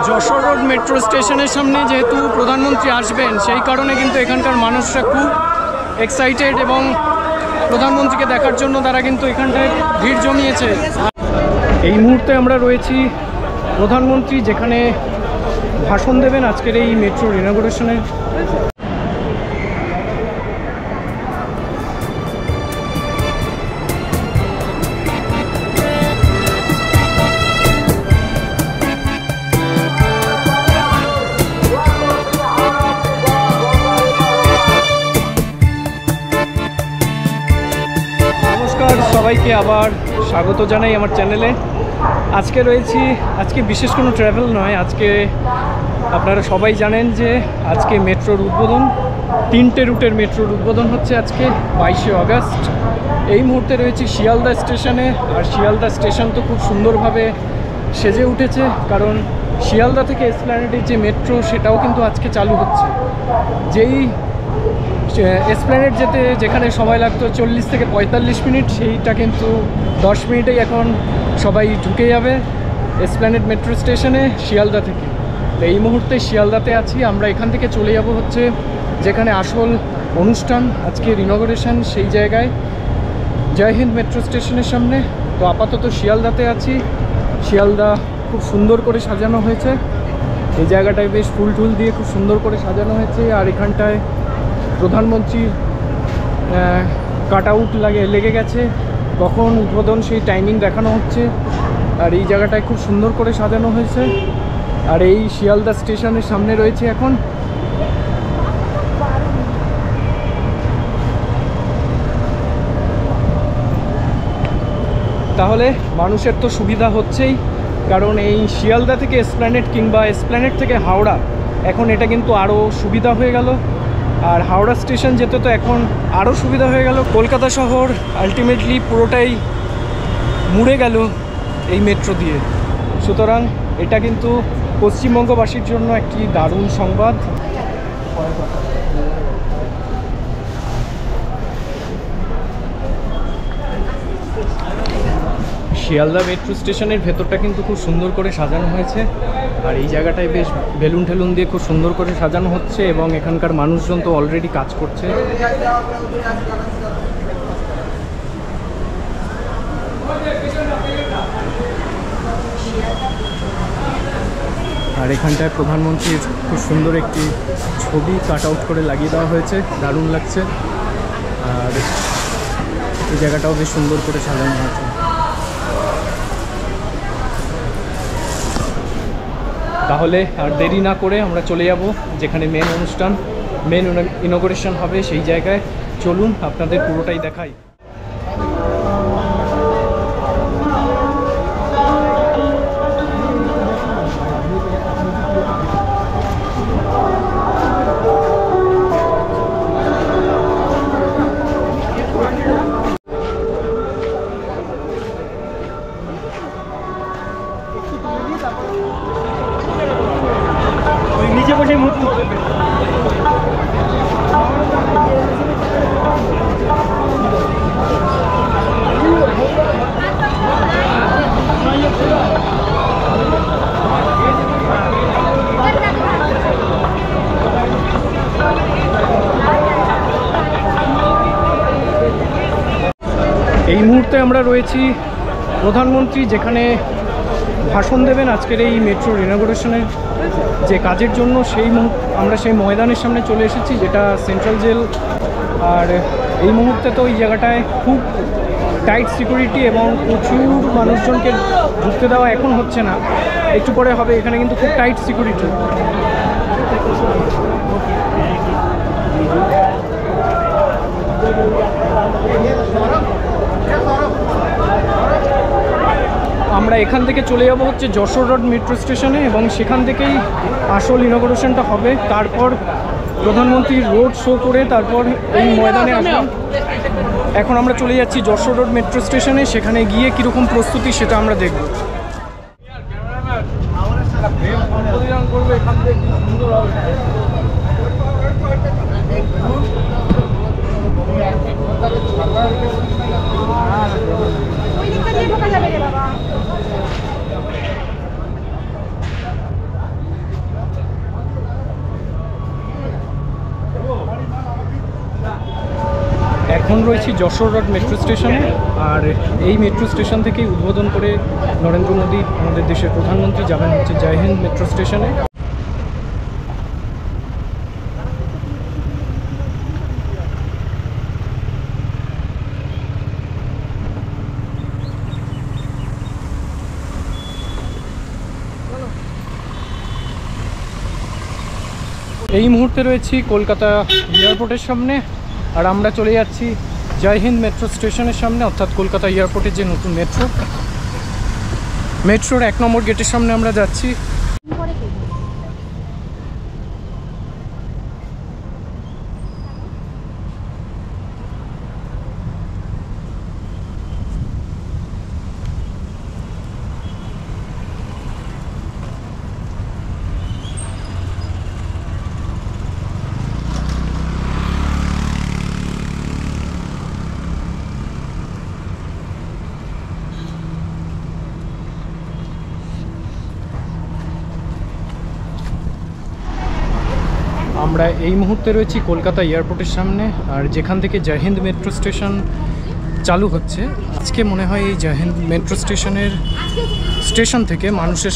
Jessore road metro স্টেশনের সামনে যেহেতু প্রধানমন্ত্রী আসবেন, সেই কারণে কিন্তু এখানকার মানুষরা খুব এক্সাইটেড এবং প্রধানমন্ত্রীকে দেখার জন্য তারা কিন্তু এখানটায় ভিড় জমিয়েছে। এই মুহূর্তে আমরা রয়েছি প্রধানমন্ত্রী যেখানে ভাষণ দেবেন আজকের এই মেট্রোর ইনগরেশনের। সবাইকে আবার স্বাগত জানাই আমার চ্যানেলে। আজকে বিশেষ কোনো ট্রাভেল নয়, আজকে আপনারা সবাই জানেন যে আজকে মেট্রোর উদ্বোধন, 3টে রুটের মেট্রোর উদ্বোধন হচ্ছে আজকে 22শে আগস্ট। এই মুহূর্তে রয়েছি শিয়ালদা স্টেশনে, আর শিয়ালদা স্টেশন তো খুব সুন্দরভাবে সেজে উঠেছে, কারণ শিয়ালদা থেকে এসপ্ল্যানেডের যে মেট্রো সেটাও কিন্তু আজকে চালু হচ্ছে। যেই এসপ্ল্যানেড যেতে যেখানে সময় লাগতো 40 থেকে 45 মিনিট, সেইটা কিন্তু 10 মিনিটেই এখন সবাই ঢুকে যাবে এসপ্ল্যানেড মেট্রো স্টেশনে শিয়ালদা থেকে। তো এই মুহূর্তে শিয়ালদাতে আছি আমরা, এখান থেকে চলে যাব হচ্ছে যেখানে আসল অনুষ্ঠান আজকের ইনগরেশন, সেই জায়গায় জয় হিন্দ মেট্রো স্টেশনের সামনে। তো আপাতত শিয়ালদাতে আছি। শিয়ালদা খুব সুন্দর করে সাজানো হয়েছে, এই জায়গাটায় বেশ ফুল টুল দিয়ে খুব সুন্দর করে সাজানো হয়েছে। আর এখানটায় প্রধানমন্ত্রীর কাট আউট লেগে গেছে, কখন উদ্বোধন সেই টাইমিং দেখানো হচ্ছে। আর এই জায়গাটায় খুব সুন্দর করে সাজানো হয়েছে। আর এই শিয়ালদা স্টেশনের সামনে রয়েছে এখন। তাহলে মানুষের তো সুবিধা হচ্ছেই, কারণ এই শিয়ালদা থেকে এসপ্ল্যানেড কিংবা এসপ্ল্যানেড থেকে হাওড়া, এখন এটা কিন্তু আরও সুবিধা হয়ে গেল। আর হাওড়া স্টেশন যেতে তো এখন আরও সুবিধা হয়ে গেল। কলকাতা শহর আলটিমেটলি পুরোটাই মুড়ে গেল এই মেট্রো দিয়ে। সুতরাং এটা কিন্তু পশ্চিমবঙ্গবাসীর জন্য একটি দারুণ সংবাদ। শিয়ালদা মেট্রো স্টেশনের ভেতরটা কিন্তু খুব সুন্দর করে সাজানো হয়েছে, আর এই জায়গাটায় বেশ বেলুন টেলুন দিয়ে খুব সুন্দর করে সাজানো হচ্ছে, এবং এখানকার মানুষজন তো অলরেডি কাজ করছে। আর এখানটায় প্রধানমন্ত্রীর খুব সুন্দর একটি ছবি কাট আউট করে লাগিয়ে দেওয়া হয়েছে, দারুণ লাগছে। আর এই জায়গাটাও বেশ সুন্দর করে সাজানো হয়েছে। তাহলে আর দেরি না করে আমরা চলে যাব যেখানে মেন অনুষ্ঠান, মেন ইনগরেশন হবে, সেই জায়গায় চলুন আপনাদের পুরোটাই দেখাই। এই মুহূর্তে আমরা রয়েছি প্রধানমন্ত্রী যেখানে ভাষণ দেবেন আজকের এই মেট্রোর ইনগরেশনের যে কাজের জন্য, আমরা সেই ময়দানের সামনে চলে এসেছি, যেটা সেন্ট্রাল জেল। আর এই মুহূর্তে তো এই জায়গাটায় খুব টাইট সিকিউরিটি এবং প্রচুর মানুষজনকে ঢুকতে দেওয়া এখন হচ্ছে না, একটু পরে হবে। এখানে কিন্তু খুব টাইট সিকিউরিটি। আমরা এখান থেকে চলে যাব হচ্ছে যশোর রোড মেট্রো স্টেশনে, এবং সেখান থেকেই আসল ইনগরেশনটা হবে। তারপর প্রধানমন্ত্রী রোড শো করে তারপর এই ময়দানে আসবেন। এখন আমরা চলে যাচ্ছি যশোর রোড মেট্রো স্টেশনে, সেখানে গিয়ে কীরকম প্রস্তুতি সেটা আমরা দেখব। এখন রয়েছি যশোর রোড মেট্রো স্টেশনে, আর এই মেট্রো স্টেশন থেকেই উদ্বোধন করে নরেন্দ্র মোদী আমাদের দেশের প্রধানমন্ত্রী যাবেন হচ্ছে জয় হিন্দ মেট্রো স্টেশনে। এই মুহূর্তে রয়েছি কলকাতা এয়ারপোর্টের সামনে, আর আমরা চলে যাচ্ছি জয় হিন্দ মেট্রো স্টেশনের সামনে, অর্থাৎ কলকাতা এয়ারপোর্টের যে নতুন মেট্রোর 1 নম্বর গেটের সামনে আমরা যাচ্ছি। আমরা এই মুহূর্তে রয়েছি কলকাতা এয়ারপোর্টের সামনে, আর যেখান থেকে জয় হিন্দ মেট্রো স্টেশন চালু হচ্ছে। আজকে মনে হয় এই জয় হিন্দ মেট্রো স্টেশন থেকে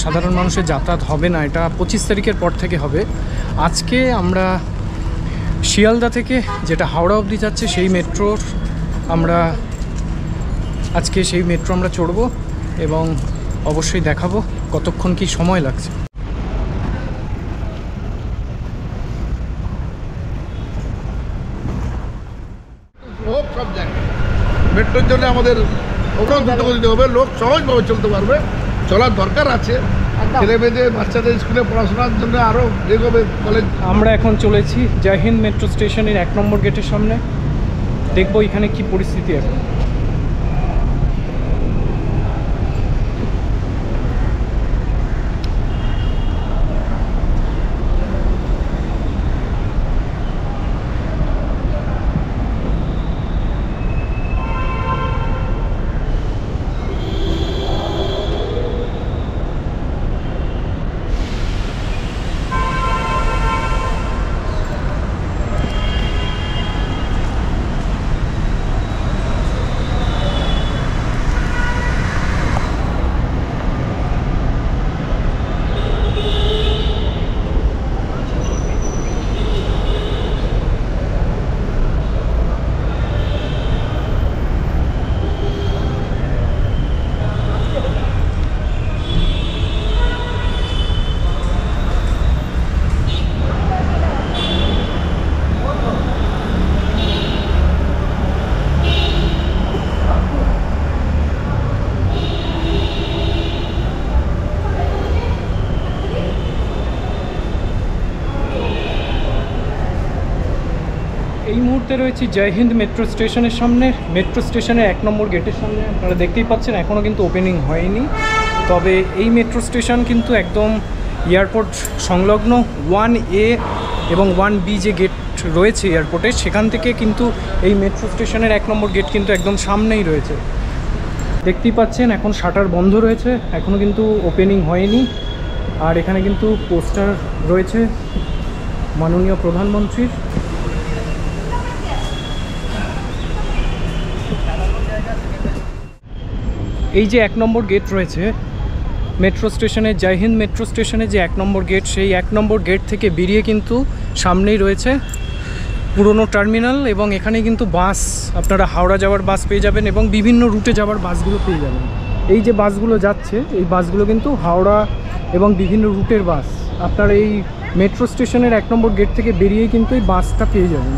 সাধারণ মানুষের যাতায়াত হবে না, এটা 25 তারিখের পর থেকে হবে। আজকে আমরা শিয়ালদা থেকে যেটা হাওড়া অবধি যাচ্ছে সেই মেট্রো আমরা চড়বো এবং অবশ্যই দেখাবো কতক্ষণ কি সময় লাগছে। সব জায়গায় মেট্রোর জন্য আমাদের দ্রুত গতিতে হবে, লোক সহজভাবে চলতে পারবে, চলার দরকার আছে। ছেলে মেয়েদের বাচ্চাদের স্কুলে পড়াশোনার জন্য আরও এগোবে কলেজ। আমরা এখন চলেছি জয় হিন্দ মেট্রো স্টেশনের 1 নম্বর গেটের সামনে, দেখবো এখানে কি পরিস্থিতি এখন। এই মুহূর্তে রয়েছি জয় হিন্দ মেট্রো স্টেশনের সামনে, মেট্রো স্টেশনের 1 নম্বর গেটের সামনে। আপনারা দেখতেই পাচ্ছেন এখনও কিন্তু ওপেনিং হয়নি, তবে এই মেট্রো স্টেশন কিন্তু একদম এয়ারপোর্ট সংলগ্ন 1A এবং 1B যে গেট রয়েছে এয়ারপোর্টে, সেখান থেকে কিন্তু এই মেট্রো স্টেশনের 1 নম্বর গেট কিন্তু একদম সামনেই রয়েছে। দেখতেই পাচ্ছেন এখন শাটার বন্ধ রয়েছে, এখনও কিন্তু ওপেনিং হয়নি। আর এখানে কিন্তু পোস্টার রয়েছে মাননীয় প্রধানমন্ত্রীর। এই যে 1 নম্বর গেট রয়েছে মেট্রো স্টেশনে, জয় হিন্দ মেট্রো স্টেশনে যে 1 নম্বর গেট, সেই 1 নম্বর গেট থেকে বেরিয়ে কিন্তু সামনেই রয়েছে পুরনো টার্মিনাল, এবং এখানে কিন্তু বাস, আপনারা হাওড়া যাওয়ার বাস পেয়ে যাবেন এবং বিভিন্ন রুটে যাওয়ার বাসগুলো পেয়ে যাবেন। এই যে বাসগুলো যাচ্ছে, এই বাসগুলো কিন্তু হাওড়া এবং বিভিন্ন রুটের বাস। আপনারা এই মেট্রো স্টেশনের 1 নম্বর গেট থেকে বেরিয়েই কিন্তু এই বাসটা পেয়ে যাবেন।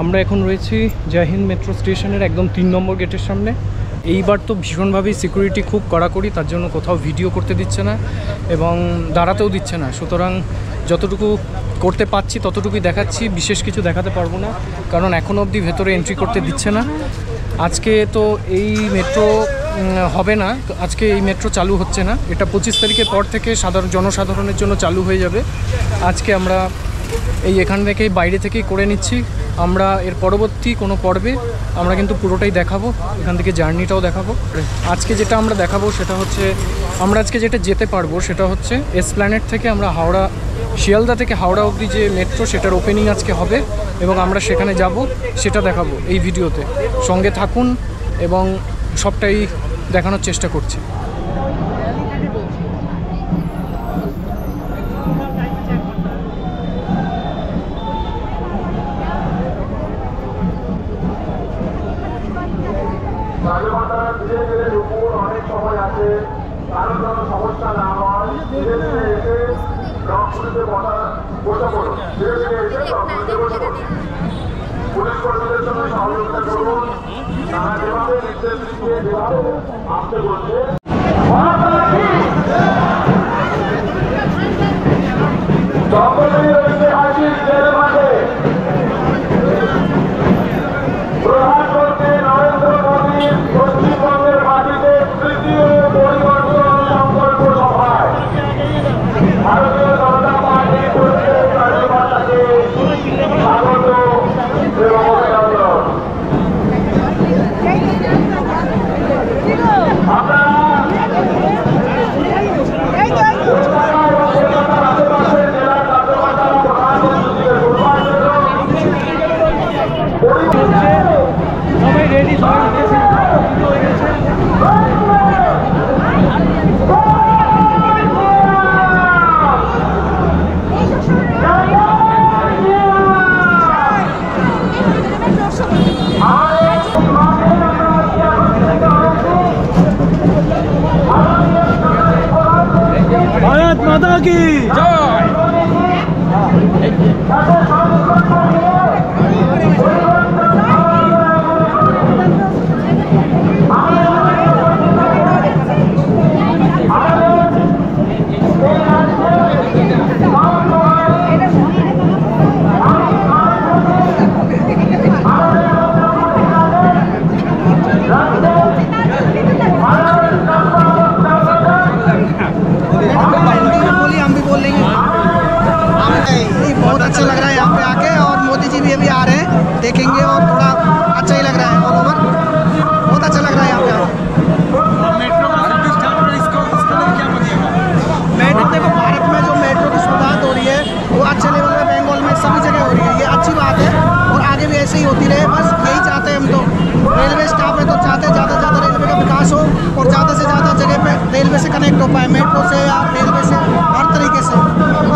আমরা এখন রয়েছি জয় হিন্দ মেট্রো স্টেশনের একদম 3 নম্বর গেটের সামনে। এইবার তো ভীষণভাবেই সিকিউরিটি খুব কড়াকড়ি, তার জন্য কোথাও ভিডিও করতে দিচ্ছে না এবং দাঁড়াতেও দিচ্ছে না। সুতরাং যতটুকু করতে পারছি ততটুকুই দেখাচ্ছি, বিশেষ কিছু দেখাতে পারবো না, কারণ এখনও অবধি ভেতরে এন্ট্রি করতে দিচ্ছে না। আজকে তো এই মেট্রো হবে না, আজকে এই মেট্রো চালু হচ্ছে না, এটা 25 তারিখের পর থেকে জনসাধারণের জন্য চালু হয়ে যাবে। আজকে আমরা এখান থেকেই বাইরে থেকেই করে নিচ্ছি। আমরা এর পরবর্তী কোনো পর্বে আমরা কিন্তু পুরোটাই দেখাবো, এখান থেকে জার্নিটাও দেখাবো। আজকে যেটা আমরা দেখাবো সেটা হচ্ছে, আমরা আজকে যেটা যেতে পারবো সেটা হচ্ছে এসপ্ল্যানেড থেকে আমরা শিয়ালদা থেকে হাওড়া অবধি যে মেট্রো, সেটার ওপেনিং আজকে হবে এবং আমরা সেখানে যাব, সেটা দেখাবো এই ভিডিওতে। সঙ্গে থাকুন এবং সবটাই দেখানোর চেষ্টা করছি। অনেক সময় আছে, কারো কোনো সমস্যা না হয় ধীরে ধীরে এসে রংপুরিতে বসে পড়ুন, ধীরে ধীরে এসে রংপুরিতে বসে পড়ুন। পুলিশ কর্মীদের সঙ্গে সহযোগিতা করুন, তারা যেভাবে নির্দেশ দিচ্ছে, যেভাবে আসতে বলছে। সকলেই রয়েছে হাজির জেল মাঠে। প্রধানমন্ত্রী নরেন্দ্র মোদী পশ্চিমবঙ্গের মাটিতে তৃতীয় পরিবর্তন সংকল্প সভায় ভারতীয় জনতা পার্টি করছে কার্যকর্তাকে স্বাগত এবং অভিনন্দন। আশেপাশের জেলার কার্যকর্তারা প্রধানমন্ত্রীকে সম্মান সবাই রেডি, সবাই উঠেছে, হয়ে গেছে। भारत माता की जय। बहुत अच्छा लग रहा है यहाँ पे आके, और मोदी जी भी अभी आ रहे हैं, देखेंगे और थोड़ा अच्छा ही लग रहा है। ऑल ओवर बहुत अच्छा लग रहा है यहाँ पे। मेट्रो का सर्विस स्टार्ट हो रहा है, इसका क्या बनेगा? मेट्रो देखो, भारत में जो मेट्रो की शुरुआत हो रही है वो अच्छे लेवल में बंगाल में सभी जगह हो रही है, ये अच्छी बात है और आगे भी ऐसे ही होती रहे, बस यही चाहते हैं हम तो। रेलवे स्टाफ है तो चाहते हैं ज़्यादा से ज़्यादा रेलवे का विकास हो और ज़्यादा से ज़्यादा जगह पे रेलवे से कनेक्ट हो पाए, मेट्रो से या रेलवे से, हर तरीके से।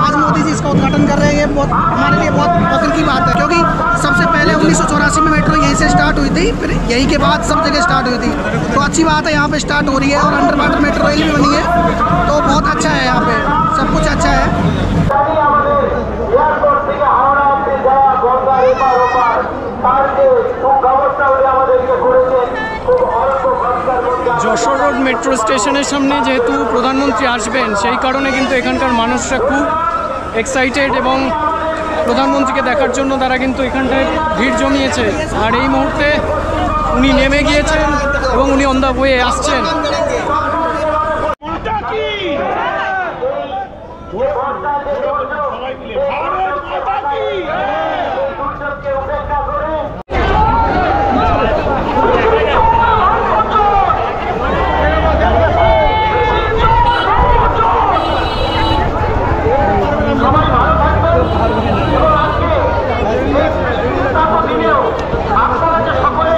आज मोदी जी इसका उद्घाटन कर रहे हैं, ये बहुत हमारे लिए बहुत फख्र की बात है, क्योंकि सबसे पहले 1984 में मेट्रो यहीं से स्टार्ट हुई थी, फिर यहीं के बाद सब जगह स्टार्ट हुई थी, तो अच्छी बात है यहाँ पे स्टार्ट हो रही है। और अंडर वाटर मेट्रो रेल भी बनी है, तो बहुत अच्छा है, यहाँ पे सब कुछ अच्छा है। যশোর রোড মেট্রো স্টেশনের সামনে যেহেতু প্রধানমন্ত্রী আসবেন, সেই কারণে কিন্তু এখানকার মানুষরা খুব এক্সাইটেড এবং প্রধানমন্ত্রীকে দেখার জন্য তারা কিন্তু এখানটায় ভিড় জমিয়েছে। আর এই মুহূর্তে উনি নেমে গিয়েছেন এবং উনি অন দ্য ওয়ে আসছেন। আপনারা যে সকলে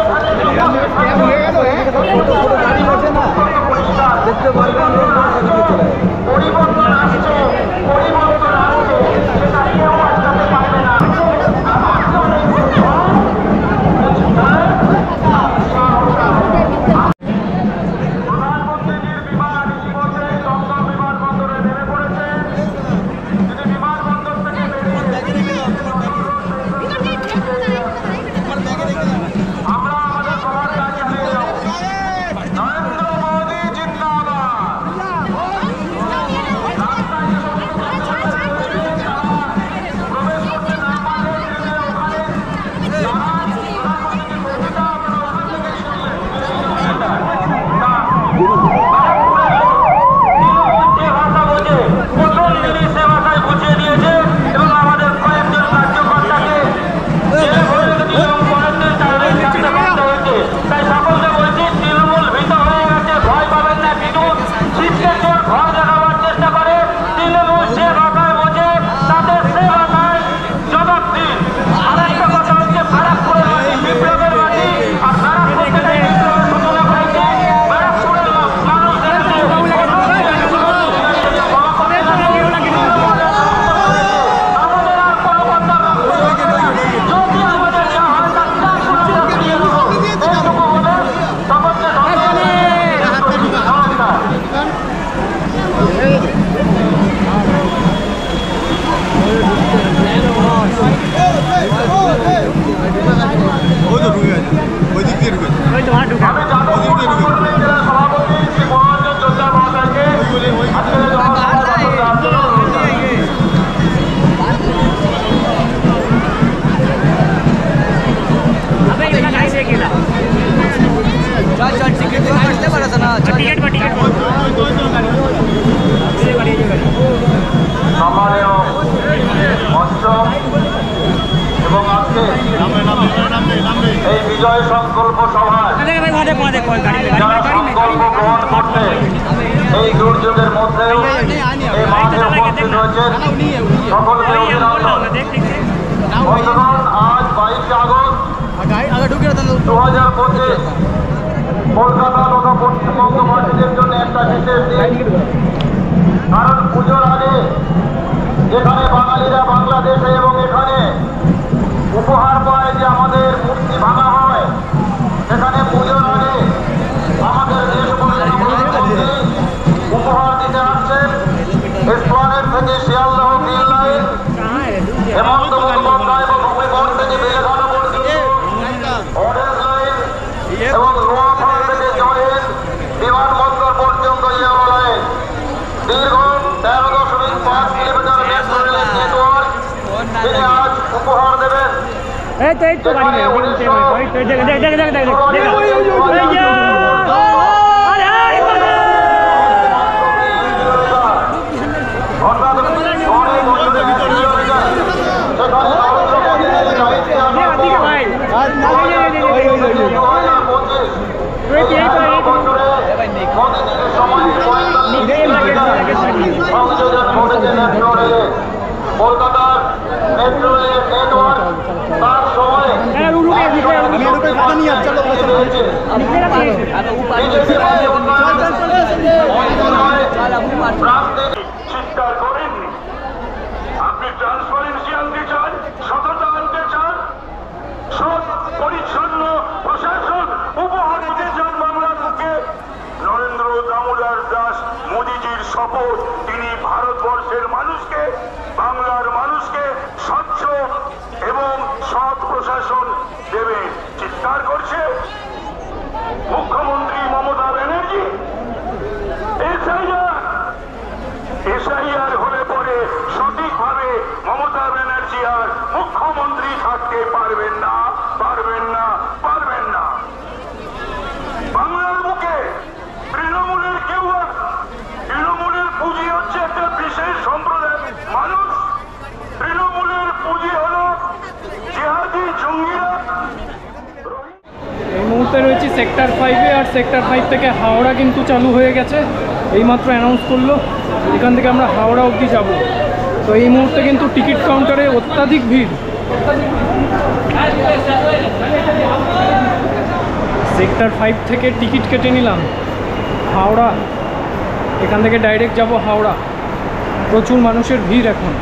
সম্মানীয় মঞ্চ এবং আজকে এই বিজয় সংকল্প সভায় যারা সংকল্প গ্রহণ করতে এই দুর্যোগের মধ্যেও এই মাঠে উপস্থিত হয়েছেন সকলকে অভিনন্দন। বন্ধুগণ, আজ 22 আগস্ট 2025 কলকাতা তথা পশ্চিমবঙ্গবাসীদের জন্য একটা বিশেষ দিন। কারণ পুজোর আগে যেখানে বাঙালিরা বাংলাদেশে এবং এখানে উপহার পায় যে আমাদের মূর্তি ভাঙা হয়, সেখানে পুজোর আগে আমাদের দেশবাসী উপহার দিতে আসছেন এসপ্লানেড থেকে শিয়ালদহ গ্রিন লাইন, হেমন্ত মুখোপাধ্যায় এবং ভূমিগঞ্জ থেকে বেলঘাটা পর্যন্ত অরেঞ্জ লাইন এবং নোয়াখালী থেকে জয়েন বিমানবন্দর পর্যন্ত ইয়েলো লাইন, দীর্ঘ 13.5 কিলোমিটার মেট্রো রেলের নেটওয়ার্ক তিনি আজ উপহার দেবেন। কলকাতার মেট্রো রেলের নেটওয়ার্ক তার সময় চিৎকার করেন। আপনি ট্রান্সপারেন্সি আনতে চান, সততা আনতে চান, সৎ পরিচ্ছন্ন প্রশাসন উপহার দিতে চান বাংলার বুকে। নরেন্দ্র দামোদর দাস মোদীজির শপথ, তিনি ভারতবর্ষের মানুষকে, বাংলার মানুষকে স্বচ্ছ এবং সৎ প্রশাসন দেবেন। চিৎকার করছে মুখ্যমন্ত্রী মমতা ব্যানার্জি। এসআইআর হলে পরে সঠিকভাবে মমতা ব্যানার্জি আর মুখ্যমন্ত্রী থাকতে পারবেন না, পারবেন না, পারবেন না। বাংলার বুকে তৃণমূলের কেউ, তৃণমূলের পুঁজি হচ্ছে একটা বিশেষ সম্প্রদায়ের মানুষ। তৃণমূলের পুঁজি হলো জিহাদি জঙ্গিরা। এই মুহূর্তে রয়েছে সেক্টর 5-এ, আর সেক্টর 5 থেকে হাওড়া কিন্তু চালু হয়ে গেছে, এইমাত্র অ্যানাউন্স করলো। এখান থেকে আমরা হাওড়া অবধি যাব। তো এই মুহূর্তে কিন্তু টিকিট কাউন্টারে অত্যাধিক ভিড়। সেক্টর 5 থেকে টিকিট কেটে নিলাম হাওড়া, এখান থেকে ডাইরেক্ট যাব হাওড়া। প্রচুর মানুষের ভিড় এখন।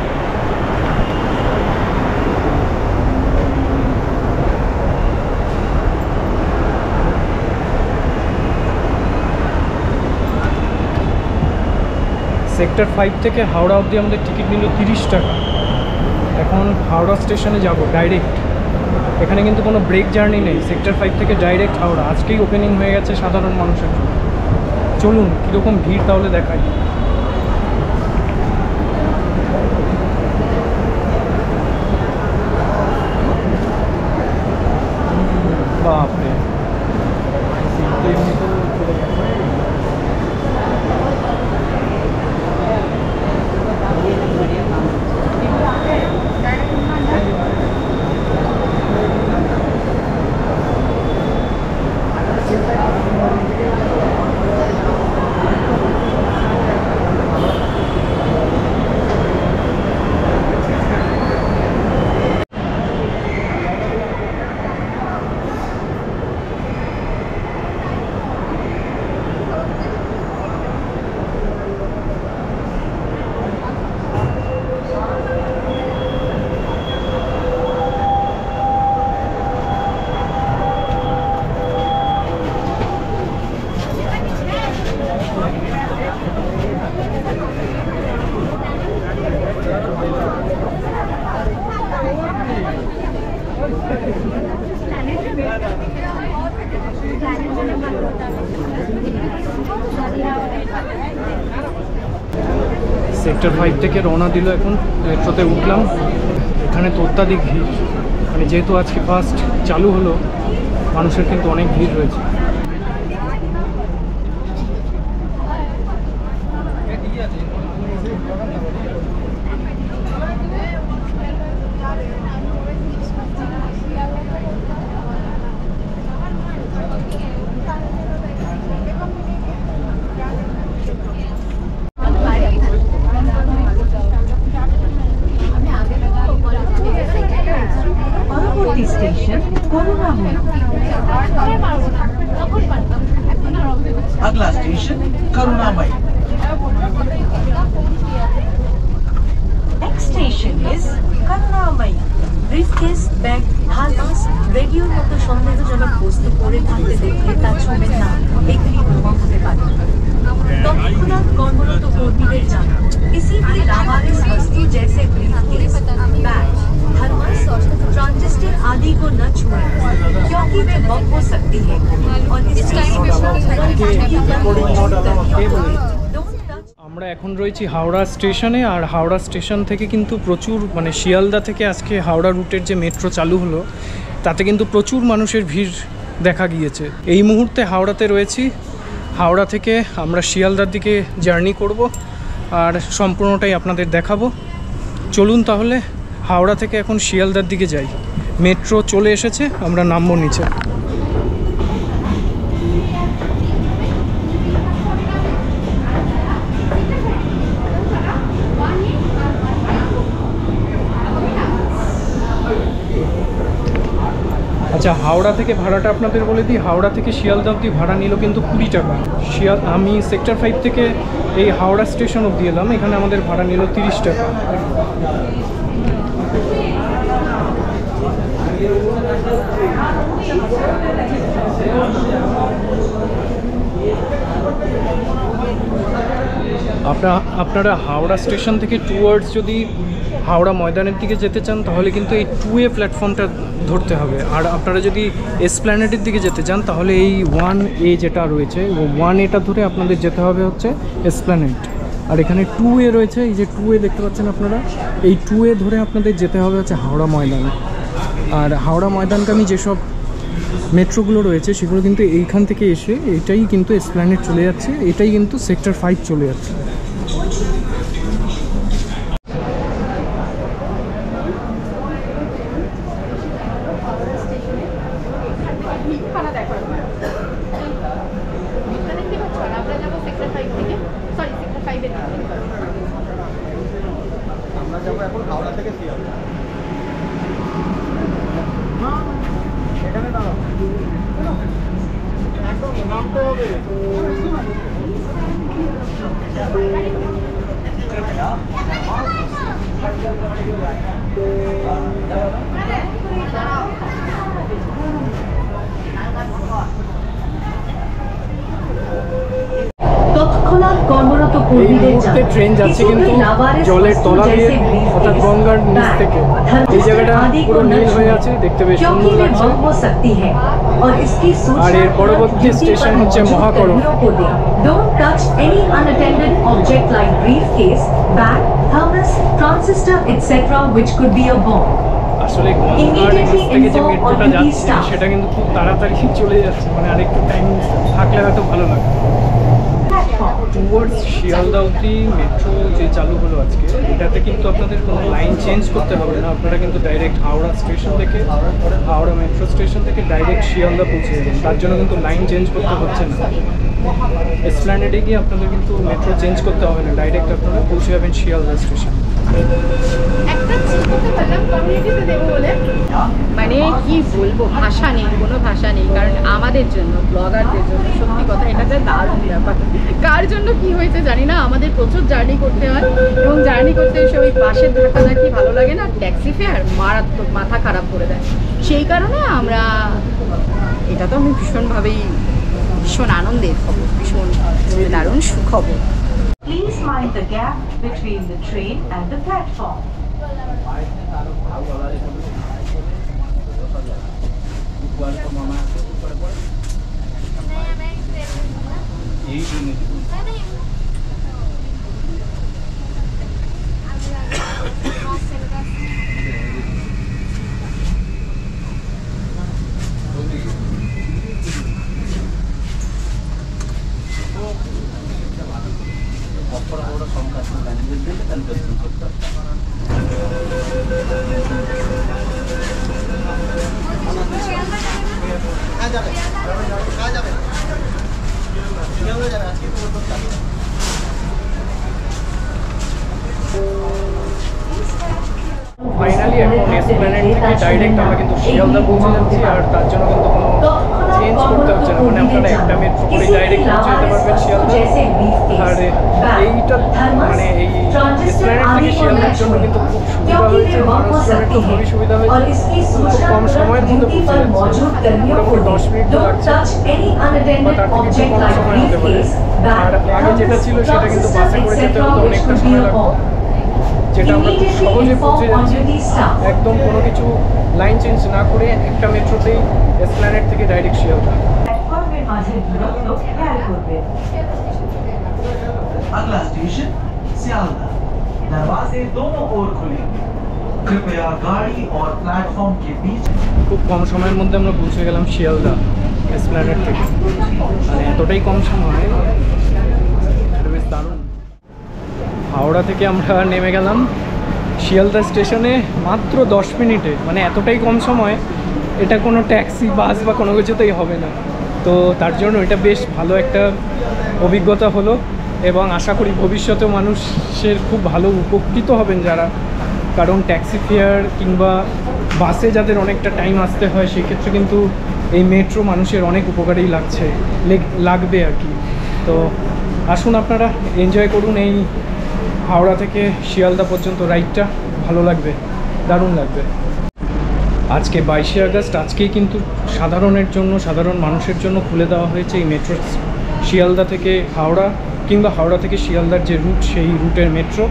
সেক্টর 5 থেকে হাওড়া অবধি আমাদের টিকিট নিল 30 টাকা। এখন হাওড়া স্টেশনে যাব ডাইরেক্ট। এখানে কিন্তু কোনো ব্রেক জার্নি নেই, সেক্টর 5 থেকে ডাইরেক্ট হাওড়া। আজকেই ওপেনিং হয়ে গেছে সাধারণ মানুষের জন্য। চলুন কীরকম ভিড় তাহলে দেখাই। বাপরে, সেক্টর 5 থেকে রওনা দিল। এখন মেট্রোতে উঠলাম। এখানে তো অত্যাধিক ভিড়, মানে যেহেতু আজকে ফার্স্ট চালু হলো, মানুষের কিন্তু অনেক ভিড় রয়েছে। अगला station करुणामयी। Next station is Karunamai. Briefcase, bag, thermos, রেডিওর মতো সন্দেহজনক বস্তু পড়ে থাকতে দেখলে তা ছুঁবেন না, এগুলি ভ্রমণ হতে পারে। তৎক্ষণাৎ কর্মরত কর্মীদের জানান किसी भी लावारिस वस्तु जैसे ब्रीफकेस, बैग, थर्मस, ट्रांजिस्टर आदि को न छुएं क्योंकि वे बम हो सकती है और इसकी আমরা এখন রয়েছি হাওড়া স্টেশনে। আর হাওড়া স্টেশন থেকে কিন্তু প্রচুর মানে শিয়ালদা থেকে আজকে হাওড়া রুটের যে মেট্রো চালু হলো তাতে কিন্তু প্রচুর মানুষের ভিড় দেখা গিয়েছে। এই মুহূর্তে হাওড়াতে রয়েছি। হাওড়া থেকে আমরা শিয়ালদার দিকে জার্নি করব আর সম্পূর্ণটাই আপনাদের দেখাবো। চলুন তাহলে হাওড়া থেকে এখন শিয়ালদার দিকে যাই। মেট্রো চলে এসেছে, আমরা নামবো নিচে। আচ্ছা, হাওড়া থেকে ভাড়াটা আপনাদের বলে দিই। হাওড়া থেকে শিয়ালদা অবধি ভাড়া নিল কিন্তু 20 টাকা। আমি সেক্টর 5 থেকে এই হাওড়া স্টেশন অবধি এলাম, এখানে আমাদের ভাড়া নিল 30 টাকা। আপনারা হাওড়া স্টেশন থেকে টুয়ার্ডস যদি হাওড়া ময়দানের দিকে যেতে চান তাহলে কিন্তু এই 2A প্ল্যাটফর্মটা ধরতে হবে। আর আপনারা যদি এসপ্ল্যানেডের দিকে যেতে চান তাহলে এই 1A যেটা রয়েছে ও 1Aটা ধরে আপনাদের যেতে হবে হচ্ছে এসপ্ল্যানেড। আর এখানে 2A রয়েছে, এই যে 2A দেখতে পাচ্ছেন আপনারা, এই 2A ধরে আপনাদের যেতে হবে হচ্ছে হাওড়া ময়দান। আর হাওড়া ময়দানগামী যেসব মেট্রোগুলো রয়েছে সেগুলো কিন্তু এইখান থেকে এসে এটাই কিন্তু এসপ্ল্যানেড চলে যাচ্ছে, এটাই কিন্তু সেক্টর 5 চলে যাচ্ছে। এই মুহূর্তে ট্রেন যাচ্ছে কিন্তু জলের তলা দিয়ে, অর্থাৎ গঙ্গার নিচ থেকে। এই জায়গাটা পুরো নীল হয়ে আছে, দেখতে বেশ সুন্দর লাগছে। আর এর পরবর্তী স্টেশন হচ্ছে মহাকরণ। Don't touch any unattended object like briefcase, bag, thermos, transistor, etc. which could be a bomb. আসলে গঙ্গার নিচ থেকে যে মেট্রোটা যাচ্ছে সেটা কিন্তু খুব তাড়াতাড়ি চলে যাচ্ছে, মানে আরেকটু টাইম থাকলে হয়তো ভালো লাগে। টুয়ার্ডস শিয়ালদা অবধি মেট্রো যে চালু হলো আজকে, এটাতে কিন্তু আপনাদের কোনো লাইন চেঞ্জ করতে হবে না। আপনারা কিন্তু ডাইরেক্ট হাওড়া স্টেশন থেকে, হাওড়া মেট্রো স্টেশন থেকে ডাইরেক্ট শিয়ালদা পৌঁছে যাবেন। তার জন্য কিন্তু লাইন চেঞ্জ করতে হচ্ছে না। এসপ্ল্যানেডে গিয়ে আপনাদের কিন্তু মেট্রো চেঞ্জ করতে হবে না, ডাইরেক্ট আপনারা পৌঁছে যাবেন শিয়ালদা স্টেশন। মানে কি বলবো, ভাষা নেই, কোনো ভাষা নেই। কারণ আমাদের জন্য, ব্লগারদের জন্য সত্যি কথা এটা একটা দারুণ ব্যাপার। কার জন্য কি হয়েছে জানি না, আমাদের প্রচুর জার্নি করতে হয় এবং জার্নি করতে এসে ওই বাসের ধাক্কাধাক্কি ভালো লাগে না, ট্যাক্সি ফেয়ার মারাত্মক মাথা খারাপ করে দেয়। সেই কারণে আমরা, এটা তো আমি ভীষণ আনন্দের খবর, ভীষণ দারুণ সুখবর। Please mind the gap between the train and the platform. Finally এখন এসপ্ল্যানেড থেকে ডাইরেক্ট আমরা কিন্তু শিয়ালদা পৌঁছে যাচ্ছি। আর তার জন্য কিন্তু কোনো চেঞ্জ করতে হচ্ছে না, মানে আপনারা একটা মেট্রো করে ডাইরেক্ট পৌঁছে যেতে পারবেন। जैसे আর এইটা মানে এই এসপ্ল্যানেড থেকে শিয়ালদার জন্য কিন্তু খুব সুবিধা হয়েছে, মানুষজনের তো খুবই সুবিধা হয়েছে। খুব কম সময়ের মধ্যে পৌঁছে যাচ্ছে, মোটামুটি 10 মিনিট তো লাগছে বা তার থেকে একটু কম সময় হতে পারে। আর আগে যেটা ছিল সেটা কিন্তু বাসে করে যেতে হতো, অনেকটা সময় লাগতো, যেটা আমরা খুব সহজে পৌঁছে যাচ্ছি একদম কোনো কিছু লাইন চেঞ্জ না করে একটা মেট্রোতেই এসপ্ল্যানেড থেকে ডাইরেক্ট শিয়ালদা। প্ল্যাটফর্মের মাঝে দূরত্ব খেয়াল করবেন। अगला स्टेशन सियालदा। दरवाजे दोनों ओर खुलेंगे। कृपया गाड़ी और प्लेटफॉर्म के बीच। খুব কম সময়ের মধ্যে আমরা পৌঁছে গেলাম শিয়ালদা এসপ্ল্যানেড থেকে, মানে এতটাই কম সময়, এটা বেশ দারুণ। হাওড়া থেকে আমরা নেমে গেলাম শিয়ালদা স্টেশনে মাত্র 10 মিনিটে, মানে এতটাই কম সময়, এটা কোনো ট্যাক্সি বাস বা কোনো কিছুতেই হবে না। তো তার জন্য এটা বেশ ভালো একটা অভিজ্ঞতা হলো এবং আশা করি ভবিষ্যতেও মানুষের খুব ভালো উপকৃত হবেন যারা, কারণ ট্যাক্সি ফেয়ার কিংবা বাসে যাদের অনেকটা টাইম আসতে হয় সেই ক্ষেত্রে কিন্তু এই মেট্রো মানুষের অনেক উপকারেই লাগবে আর কি। তো আসুন আপনারা এনজয় করুন এই হাওড়া থেকে শিয়ালদা পর্যন্ত রাইডটা, ভালো লাগবে, দারুণ লাগবে। আজকে 22শে আগস্ট, আজকেই কিন্তু সাধারণ মানুষের জন্য খুলে দেওয়া হয়েছে এই মেট্রো, শিয়ালদা থেকে হাওড়া কিংবা হাওড়া থেকে শিয়ালদার যে রুট সেই রুটের মেট্রো।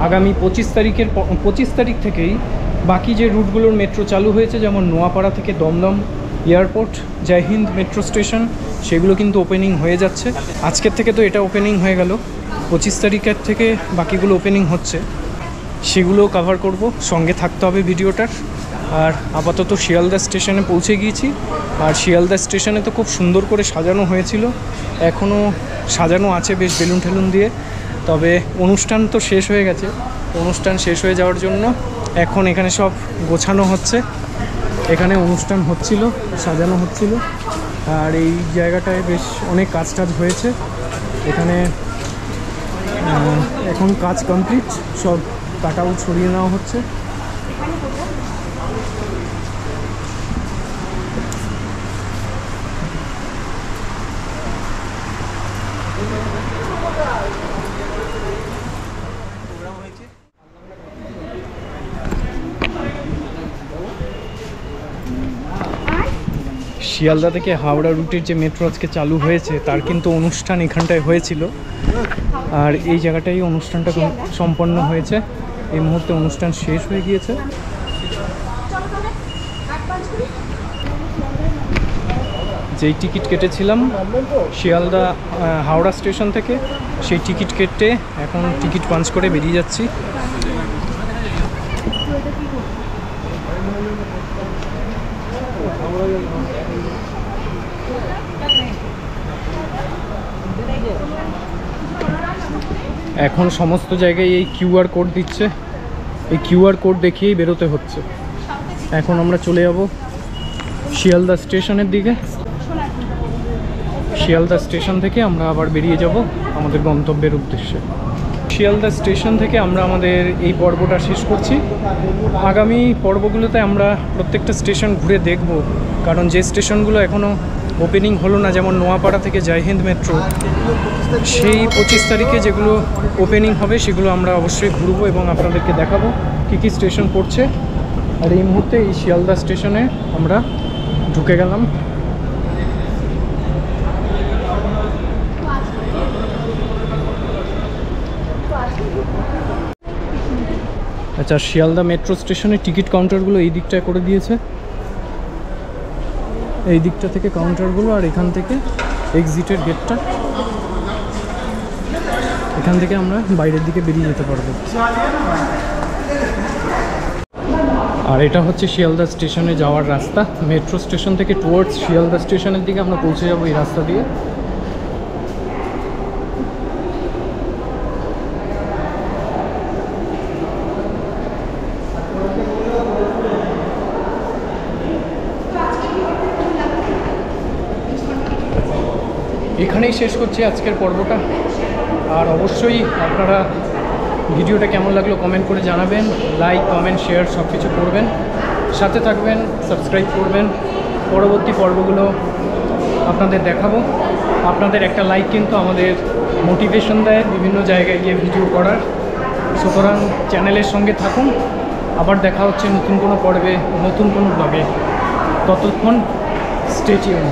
আগামী 25 তারিখ থেকেই বাকি যে রুটগুলোর মেট্রো চালু হয়েছে, যেমন নোয়াপাড়া থেকে Dumdum airport, Jai Hind metro station, সেগুলো কিন্তু ওপেনিং হয়ে যাচ্ছে। আজকের থেকে তো এটা ওপেনিং হয়ে গেল, 25 তারিখের থেকে বাকিগুলো ওপেনিং হচ্ছে, সেগুলো কভার করব, সঙ্গে থাকতে হবে ভিডিওটার। আর আপাতত শিয়ালদা স্টেশনে পৌঁছে গিয়েছি, আর শিয়ালদা স্টেশনে তো খুব সুন্দর করে সাজানো হয়েছিল, এখনও সাজানো আছে বেশ বেলুন ঠেলুন দিয়ে। তবে অনুষ্ঠান তো শেষ হয়ে গেছে, অনুষ্ঠান শেষ হয়ে যাওয়ার জন্য এখন এখানে সব গোছানো হচ্ছে, এখানে অনুষ্ঠান হচ্ছিল, সাজানো হচ্ছিল। আর এই জায়গাটায় বেশ অনেক কাজ হয়েছে এখানে, এখন কাজ কমপ্লিট, সব কাটআউট সরিয়ে নেওয়া হচ্ছে। শিয়ালদা থেকে হাওড়া রুটের যে মেট্রো আজকে চালু হয়েছে তার কিন্তু অনুষ্ঠান এখানটায় হয়েছিল, আর এই জায়গাটাই অনুষ্ঠানটা সম্পন্ন হয়েছে। এই মুহূর্তে অনুষ্ঠান শেষ হয়ে গিয়েছে। যেই টিকিট কেটেছিলাম শিয়ালদা হাওড়া স্টেশন থেকে, সেই টিকিট কেটে এখন টিকিট পাঞ্চ করে বেরিয়ে যাচ্ছি। এখন সমস্ত জায়গায় এই কিউআর কোড দিচ্ছে, এই কিউআর কোড দেখিয়েই বেরোতে হচ্ছে। এখন আমরা চলে যাব শিয়ালদা স্টেশনের দিকে, শিয়ালদা স্টেশন থেকে আমরা আবার বেরিয়ে যাব আমাদের গন্তব্যের উদ্দেশ্যে। শিয়ালদা স্টেশন থেকে আমরা আমাদের এই পর্বটা শেষ করছি। আগামী পর্বগুলোতে আমরা প্রত্যেকটা স্টেশন ঘুরে দেখব, কারণ যে স্টেশনগুলো এখনও ওপেনিং হলো না, যেমন নোয়াপাড়া থেকে জয়হিন্দ মেট্রো, সেই 25 তারিখে যেগুলো ওপেনিং হবে সেগুলো আমরা অবশ্যই ঘুরবো এবং আপনাদেরকে দেখাবো কী কী স্টেশন পড়ছে। আর এই মুহূর্তে এই শিয়ালদা স্টেশনে আমরা ঢুকে গেলাম। আচ্ছা, শিয়ালদা মেট্রো স্টেশনের টিকিট কাউন্টারগুলো এই দিকটায় করে দিয়েছে, এই দিকটা থেকে কাউন্টারগুলো, আর এখান থেকে এক্সিটের গেটটা, এখান থেকে আমরা বাইরের দিকে বেরিয়ে যেতে পারবো। আর এটা হচ্ছে শিয়ালদা স্টেশনে যাওয়ার রাস্তা, মেট্রো স্টেশন থেকে টুয়ার্ডস শিয়ালদা স্টেশনের দিকে আমরা পৌঁছে যাবো এই রাস্তা দিয়ে। এখানেই শেষ করছি আজকের পর্বটা। আর অবশ্যই আপনারা ভিডিওটা কেমন লাগলো কমেন্ট করে জানাবেন, লাইক কমেন্ট শেয়ার সব কিছু করবেন, সাথে থাকবেন, সাবস্ক্রাইব করবেন। পরবর্তী পর্বগুলো আপনাদের দেখাবো। আপনাদের একটা লাইক কিন্তু আমাদের মোটিভেশন দেয় বিভিন্ন জায়গায় গিয়ে ভিডিও করার। সুতরাং চ্যানেলের সঙ্গে থাকুন। আবার দেখা হচ্ছে নতুন কোনো পর্বে, নতুন কোনো ব্লগে। ততক্ষণ স্টে টিউন।